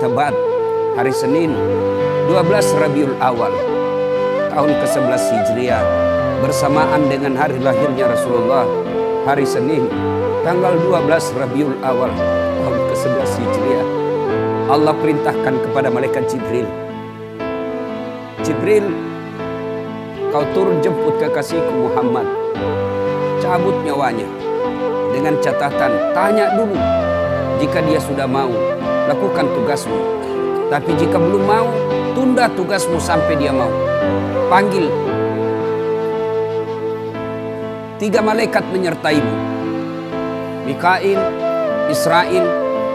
Tabat, hari Senin 12 Rabiul Awal tahun ke-11 Hijriah, bersamaan dengan hari lahirnya Rasulullah, hari Senin tanggal 12 Rabiul Awal tahun ke-11 Hijriah. Allah perintahkan kepada malaikat Jibril, Jibril, kau turun jemput kekasihku Muhammad, cabut nyawanya. Dengan catatan, tanya dulu, jika dia sudah mau, lakukan tugasmu. Tapi jika belum mau, tunda tugasmu sampai dia mau. Panggil 3 malaikat menyertaimu, Mikail, Israil,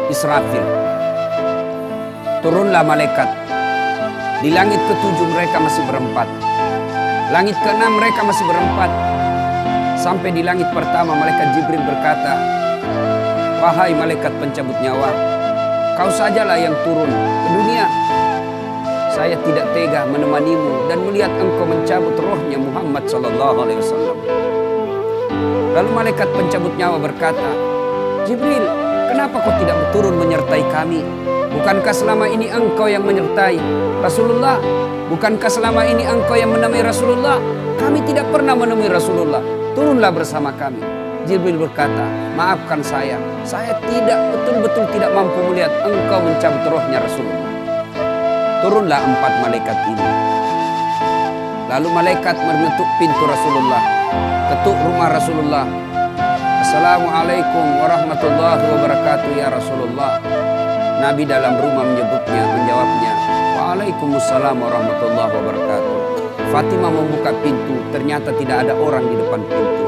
Israfil. Turunlah malaikat. Di langit ke-7 mereka masih berempat. Langit ke-6 mereka masih berempat. Sampai di langit pertama malaikat Jibril berkata, wahai malaikat pencabut nyawa, kau sajalah yang turun ke dunia. Saya tidak tega menemanimu dan melihat engkau mencabut rohnya Muhammad SAW. Lalu malaikat pencabut nyawa berkata, Jibril, kenapa kau tidak turun menyertai kami? Bukankah selama ini engkau yang menyertai Rasulullah? Bukankah selama ini engkau yang menemui Rasulullah? Kami tidak pernah menemui Rasulullah. Turunlah bersama kami. Jibril berkata, maafkan saya tidak betul-betul tidak mampu melihat engkau mencabut rohnya Rasulullah. Turunlah 4 malaikat ini. Lalu malaikat mengetuk pintu Rasulullah, ketuk rumah Rasulullah. Assalamualaikum warahmatullahi wabarakatuh ya Rasulullah. Nabi dalam rumah menjawabnya, waalaikumsalam warahmatullahi wabarakatuh. Fatimah membuka pintu, ternyata tidak ada orang di depan pintu.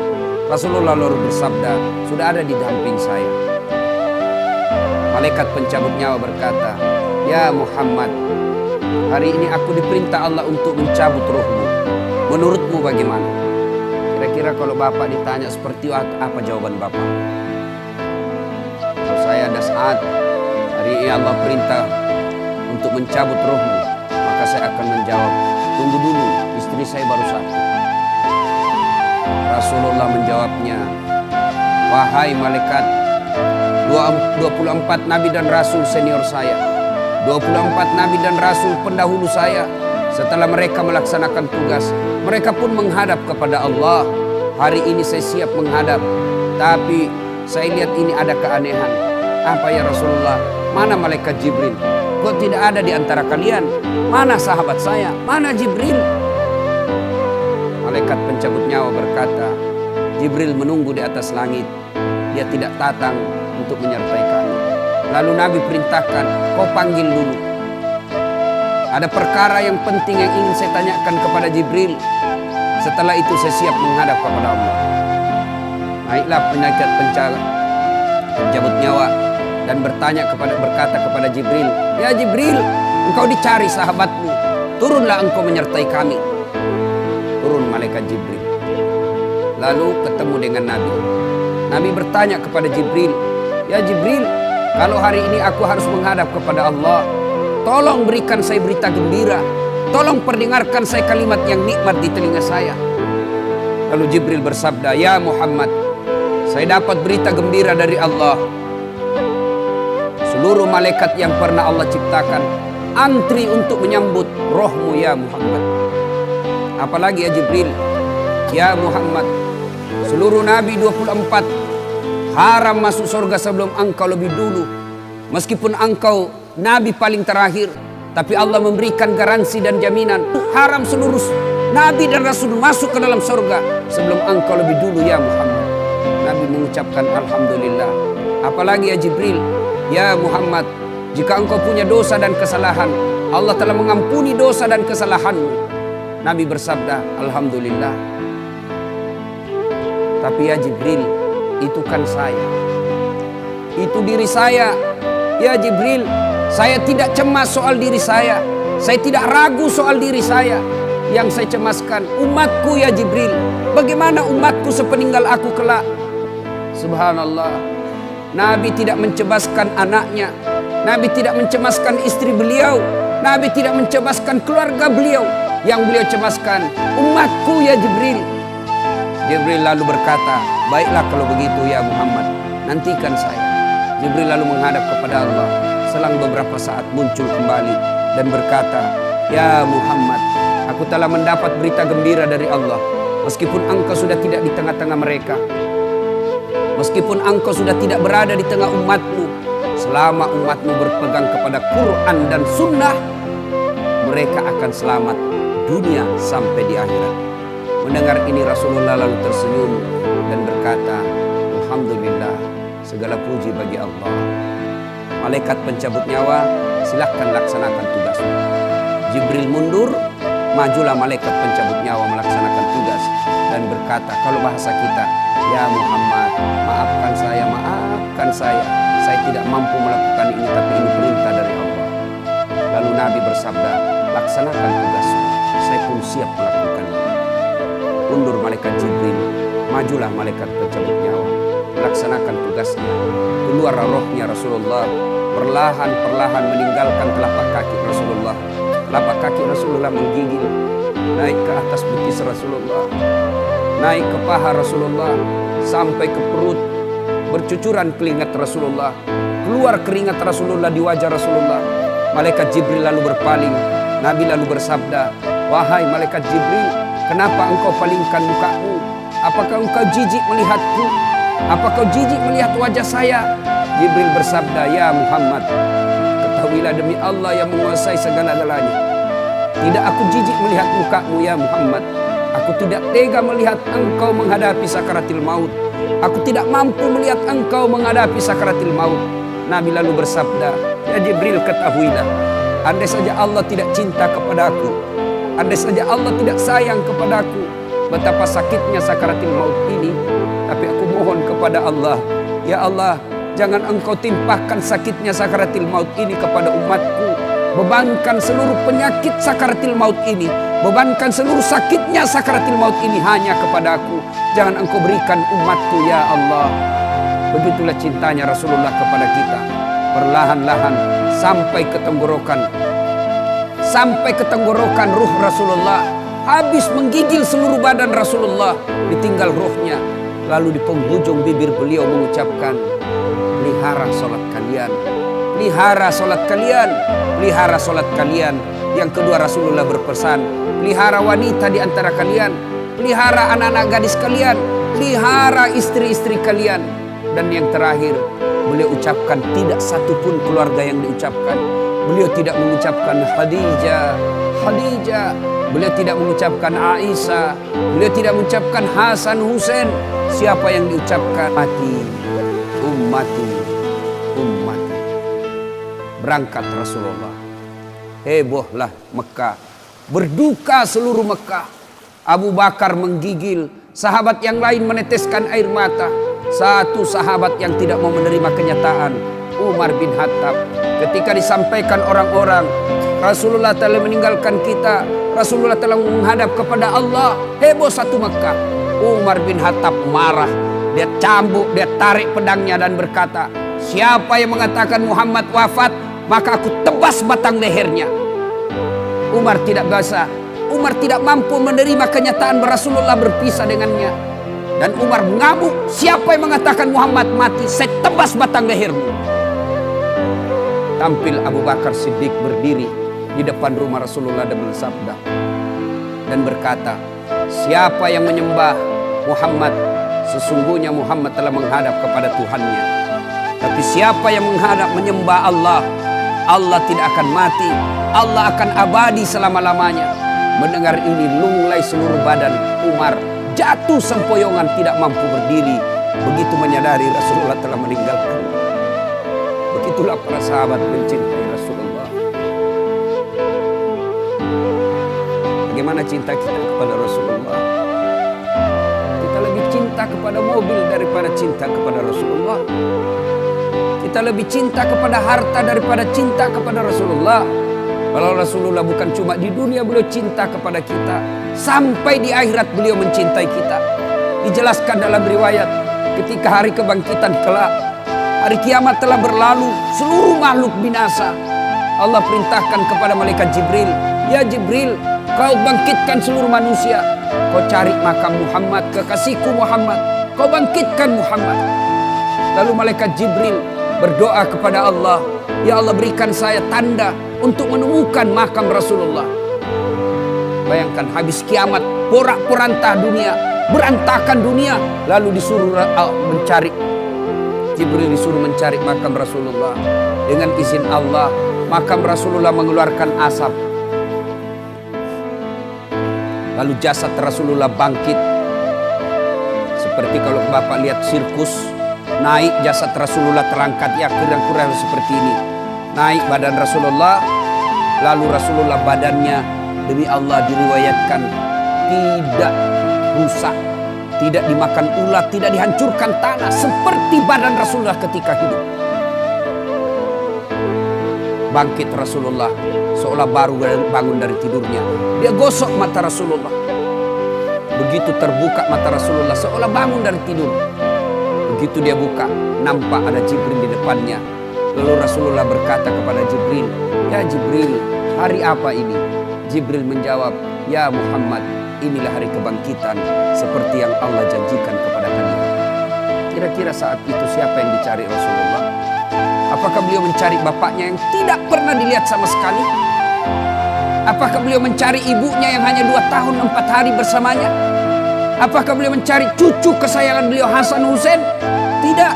Rasulullah lalu bersabda, sudah ada di samping saya. Malaikat pencabut nyawa berkata, ya Muhammad, hari ini aku diperintah Allah untuk mencabut rohmu. Menurutmu bagaimana? Kira-kira kalau Bapak ditanya seperti apa jawaban Bapak? Kalau saya ada saat hari ini Allah perintah untuk mencabut rohmu, maka saya akan menjawab, tunggu dulu, istri saya baru 1. Rasulullah menjawabnya, wahai malaikat, 24 nabi dan rasul senior saya, 24 nabi dan rasul pendahulu saya, setelah mereka melaksanakan tugas, mereka pun menghadap kepada Allah. Hari ini saya siap menghadap, tapi saya lihat ini ada keanehan. Apa ya Rasulullah? Mana malaikat Jibril? Kok tidak ada di antara kalian? Mana sahabat saya? Mana Jibril? Malaikat pencabut nyawa berkata, Jibril menunggu di atas langit. Dia tidak datang untuk menyertai kami. Lalu Nabi perintahkan, kau panggil dulu. Ada perkara yang penting yang ingin saya tanyakan kepada Jibril. Setelah itu saya siap menghadap kepada Allah. Naiklah malaikat pencabut nyawa dan berkata kepada Jibril, ya Jibril, engkau dicari sahabatmu, turunlah engkau menyertai kami. Turun malaikat Jibril, lalu ketemu dengan Nabi. Nabi bertanya kepada Jibril, ya Jibril, kalau hari ini aku harus menghadap kepada Allah, tolong berikan saya berita gembira, tolong perdengarkan saya kalimat yang nikmat di telinga saya. Lalu Jibril bersabda, ya Muhammad, saya dapat berita gembira dari Allah. Seluruh malaikat yang pernah Allah ciptakan antri untuk menyambut rohmu ya Muhammad. Apalagi ya Jibril, ya Muhammad, seluruh nabi 24 haram masuk surga sebelum engkau lebih dulu. Meskipun engkau nabi paling terakhir, tapi Allah memberikan garansi dan jaminan haram seluruh nabi dan rasul masuk ke dalam surga sebelum engkau lebih dulu ya Muhammad. Nabi mengucapkan alhamdulillah. Apalagi ya Jibril, ya Muhammad, jika engkau punya dosa dan kesalahan, Allah telah mengampuni dosa dan kesalahanmu. Nabi bersabda, alhamdulillah. Tapi ya Jibril, itu kan saya, itu diri saya. Ya Jibril, saya tidak cemas soal diri saya tidak ragu soal diri saya. Yang saya cemaskan umatku ya Jibril. Bagaimana umatku sepeninggal aku kelak? Subhanallah, Nabi tidak mencemaskan anaknya, Nabi tidak mencemaskan istri beliau, Nabi tidak mencemaskan keluarga beliau. Yang beliau cemaskan umatku ya Jibril. Jibril lalu berkata, baiklah kalau begitu ya Muhammad, nantikan saya. Jibril lalu menghadap kepada Allah. Selang beberapa saat muncul kembali dan berkata, "Ya Muhammad, aku telah mendapat berita gembira dari Allah. Meskipun engkau sudah tidak di tengah-tengah mereka, meskipun engkau sudah tidak berada di tengah umatmu, selama umatmu berpegang kepada Quran dan Sunnah, mereka akan selamat dunia sampai di akhirat." Mendengar ini Rasulullah lalu tersenyum dan berkata, "Alhamdulillah, segala puji bagi Allah. Malaikat pencabut nyawa, silahkan laksanakan tugasmu." Jibril mundur, majulah malaikat pencabut nyawa melaksanakan tugas dan berkata, kalau bahasa kita, "Ya Muhammad, maafkan saya tidak mampu melakukan ini, tapi ini perintah dari Allah." Lalu Nabi bersabda, "Laksanakan tugasmu, saya pun siap melakukannya." Mundur malaikat Jibril, majulah malaikat pencabut nyawa melaksanakan tugasnya. Keluar rohnya Rasulullah, perlahan-perlahan meninggalkan telapak kaki Rasulullah. Telapak kaki Rasulullah menggigil, naik ke atas betis Rasulullah, naik ke paha Rasulullah, sampai ke perut. Bercucuran keringat Rasulullah, keluar keringat Rasulullah di wajah Rasulullah. Malaikat Jibril lalu berpaling. Nabi lalu bersabda, "Wahai malaikat Jibril, kenapa engkau palingkan mukamu? Apakah engkau jijik melihatku? Apakah kau jijik melihat wajah saya?" Jibril bersabda, "Ya Muhammad, ketahuilah demi Allah yang menguasai segala-galanya, tidak aku jijik melihat mukamu ya Muhammad. Aku tidak tega melihat engkau menghadapi sakaratil maut. Aku tidak mampu melihat engkau menghadapi sakaratil maut." Nabi lalu bersabda, "Ya Jibril, ketahuilah, andai saja Allah tidak cinta kepadaku, andai saja Allah tidak sayang kepadaku, betapa sakitnya sakaratil maut ini. Tapi aku mohon kepada Allah, ya Allah, jangan engkau timpahkan sakitnya sakaratil maut ini kepada umatku. Bebankan seluruh penyakit sakaratil maut ini, bebankan seluruh sakitnya sakaratil maut ini hanya kepadaku. Jangan engkau berikan umatku ya Allah." Begitulah cintanya Rasulullah kepada kita. Perlahan-lahan sampai ke tenggorokan ruh Rasulullah. Habis menggigil seluruh badan Rasulullah, ditinggal ruhnya. Lalu di penghujung bibir beliau mengucapkan, "Pelihara salat kalian, pelihara salat kalian, pelihara salat kalian." Yang kedua Rasulullah berpesan, pelihara wanita di antara kalian, pelihara anak-anak gadis kalian, pelihara istri-istri kalian. Dan yang terakhir beliau ucapkan, tidak satupun keluarga yang diucapkan. Beliau tidak mengucapkan Khadijah, Khadijah. Beliau tidak mengucapkan Aisyah. Beliau tidak mengucapkan Hasan, Husain. Siapa yang diucapkan? Ummati, ummati, ummati. Berangkat Rasulullah. Hebohlah Mekah. Berduka seluruh Mekah. Abu Bakar menggigil. Sahabat yang lain meneteskan air mata. Satu sahabat yang tidak mau menerima kenyataan, Umar bin Khattab. Ketika disampaikan orang-orang, Rasulullah telah meninggalkan kita, Rasulullah telah menghadap kepada Allah, heboh satu Mekah. Umar bin Khattab marah. Dia cambuk, dia tarik pedangnya dan berkata, "Siapa yang mengatakan Muhammad wafat, maka aku tebas batang lehernya." Umar tidak bisa. Umar tidak mampu menerima kenyataan Rasulullah berpisah dengannya. Dan Umar mengamuk, "Siapa yang mengatakan Muhammad mati, saya tebas batang lehermu." Tampil Abu Bakar Siddiq berdiri di depan rumah Rasulullah dan bersabda dan berkata, "Siapa yang menyembah Muhammad, sesungguhnya Muhammad telah menghadap kepada Tuhannya. Tapi siapa yang menyembah Allah, Allah tidak akan mati, Allah akan abadi selama-lamanya." Mendengar ini lunglai seluruh badan Umar, jatuh sempoyongan tidak mampu berdiri. Begitu menyadari Rasulullah telah meninggalkan. Begitulah para sahabat mencintai Rasulullah. Bagaimana cinta kita kepada Rasulullah? Kita lebih cinta kepada mobil daripada cinta kepada Rasulullah. Kita lebih cinta kepada harta daripada cinta kepada Rasulullah. Kalau Rasulullah bukan cuma di dunia beliau cinta kepada kita, sampai di akhirat beliau mencintai kita. Dijelaskan dalam riwayat, ketika hari kebangkitan kelak, hari kiamat telah berlalu, seluruh makhluk binasa. Allah perintahkan kepada malaikat Jibril, "Ya Jibril, kau bangkitkan seluruh manusia. Kau cari makam Muhammad, kekasihku Muhammad. Kau bangkitkan Muhammad." Lalu malaikat Jibril berdoa kepada Allah, Ya Allah, berikan saya tanda untuk menemukan makam Rasulullah. Bayangkan habis kiamat, porak-poranda dunia, berantakan dunia, lalu disuruh mencari. Jibril disuruh mencari makam Rasulullah. Dengan izin Allah, makam Rasulullah mengeluarkan asap. Lalu jasad Rasulullah bangkit. Seperti kalau Bapak lihat sirkus, naik jasad Rasulullah terangkat, ya kira-kira seperti ini. Naik badan Rasulullah, lalu Rasulullah badannya demi Allah diriwayatkan tidak rusak, tidak dimakan ulat, tidak dihancurkan tanah, seperti badan Rasulullah ketika hidup. Bangkit Rasulullah seolah baru bangun dari tidurnya. Dia gosok mata Rasulullah. Begitu terbuka mata Rasulullah seolah bangun dari tidur. Begitu dia buka, nampak ada Jibril di depannya. Lalu Rasulullah berkata kepada Jibril, "Ya Jibril, hari apa ini?" Jibril menjawab, "Ya Muhammad, inilah hari kebangkitan seperti yang Allah janjikan kepada kalian." Kira-kira saat itu siapa yang dicari Rasulullah? Apakah beliau mencari bapaknya yang tidak pernah dilihat sama sekali? Apakah beliau mencari ibunya yang hanya 2 tahun 4 hari bersamanya? Apakah beliau mencari cucu kesayangan beliau Hasan Hussein? Tidak.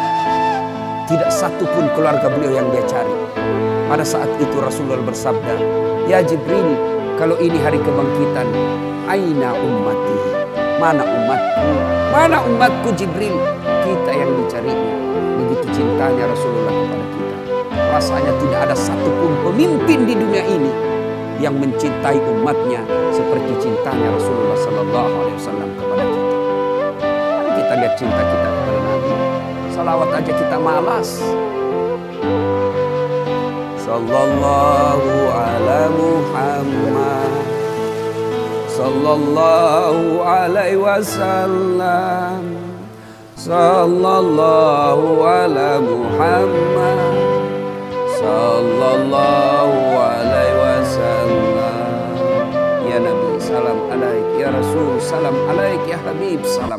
Tidak satu pun keluarga beliau yang dia cari. Pada saat itu Rasulullah bersabda, "Ya Jibril, kalau ini hari kebangkitan, aina ummati? Mana umatku? Mana umatku Jibril?" Kita yang dicarinya. Begitu cintanya Rasulullah kepada kita. Rasanya tidak ada satupun pemimpin di dunia ini yang mencintai umatnya seperti cintanya Rasulullah Sallallahu Alaihi Wasallam kepada kita. Mari kita lihat cinta kita kepada Nabi. Salawat aja kita malas. Sallallahu ala Muhammad, Sallallahu alaihi wasallam, Sallallahu ala Muhammad, Sallallahu alaihi wasallam. Ya Nabi, salam alaik. Ya Rasul, salam alaik. Ya Habib, salam.